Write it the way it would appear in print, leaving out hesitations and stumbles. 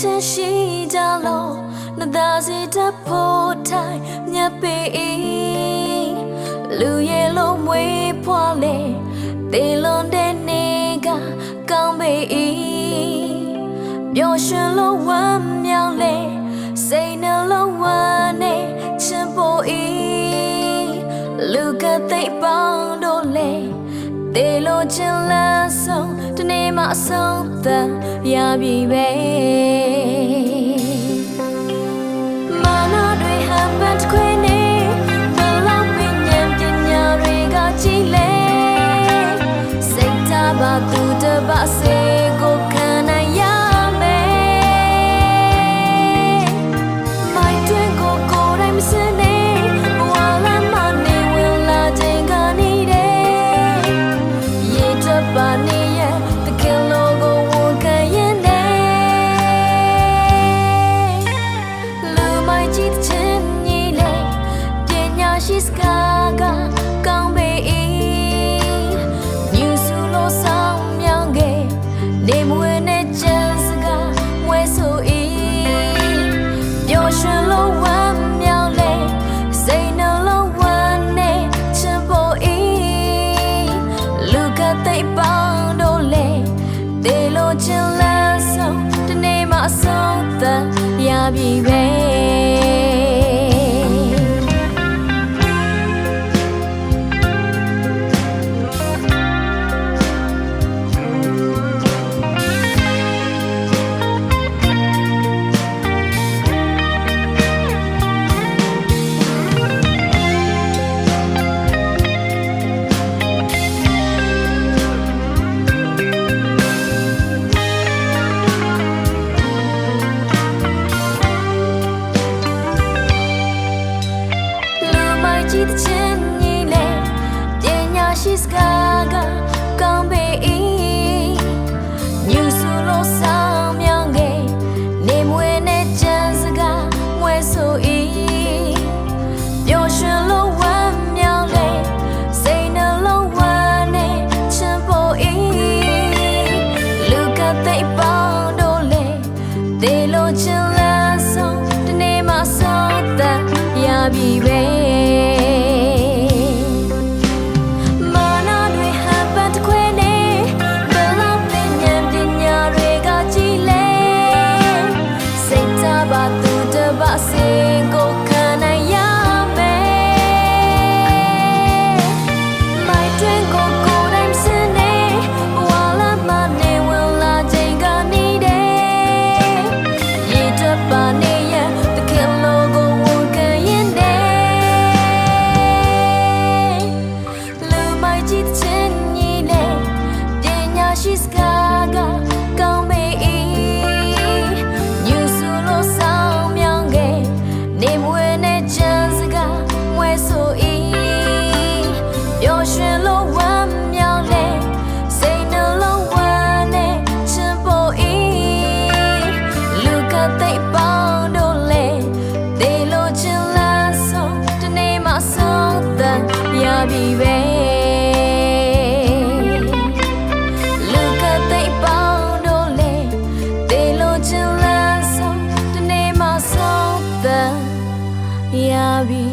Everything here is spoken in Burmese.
ချင်းရှိကြလို့နသာစီတဖို့ထိုင်မြတ်ပေလူရဲ့လုံးမွေးဖွာလေတေလွန်တဲ့နေကကောင်းပေပျော်ရွှင်လို့ဝမ်းမြောက်လေစိတ်နှလုံးဝမ်းနဲ့ချင်ဖို့လူကသိပေါင်းတို့လေတေလိုချင်လန်းဆုံးတနေ့မှအဆုံးသတ်ရပြီပဲမာနာတွေဟန်ပတ်ခွေနေဘလောက်ပင်ဉာဏ်ပညာတွေကကြည်လေစိတ်ထားပါသူတပါစေကိုခံနိုင်ရမယ်မိုက်တွင်ကိုကိုယ်တိုင်မစနေဘဝလမ်းမနေဝင်လာခြင်းကနေပါနေရတကယ်လို့ကိုဝန်ခံရင်လည်းလူမိုက်ကြည့်ချင်းကြီးလေပညာရှိစကားကကောင်းပေညူစုလို့ဆောင်မြောင်းခဲ့နေမွေနဲ့ချမ်းစကားမွဲဆိုပျော်ရွှင်လို့ဝမ်းမြောင်းလေစိတ်နှလုံးဝမ်းနဲ့ချင်ဖို့လူကသိပါတေလိုချင်လန်းဆုံးတနေ့မှအဆုံးသတ်ရပြီပဲကြည့်ချင်းကြီးလေပညာရှိစကားကကောင်းပေညူစုလို့ဆောင်မြောင်းခဲ့နေမွေနဲ့ချမ်းစကားမွဲဆိုပျော်ရွှင်လို့ဝမ်းမြောင်းလေစိတ်နှလုံးဝမ်းနဲ့ချင်ဖို့လူကသိပေါင်းတို့လေတေလိုချင်လန်းဆုံးတနေ့မှဆုံးသတ်ရပြီပဲရှိစကားကကောင်းပေညူစုလို့ဆောင်မြောင်းခဲ့နေမွေနဲ့ချမ်းစကားမွဲဆိုပျော်ရွှင်လို့ဝမ်းမြောင်းလေစိတ်နှလုံးဝမ်းနဲ့ချင်ဖို့လူကသိပေါင်းတို့လေတေလိုချင်လန်းဆုံးတနေ့မှဆုံးသတ်ရပြီပဲYeah, baby.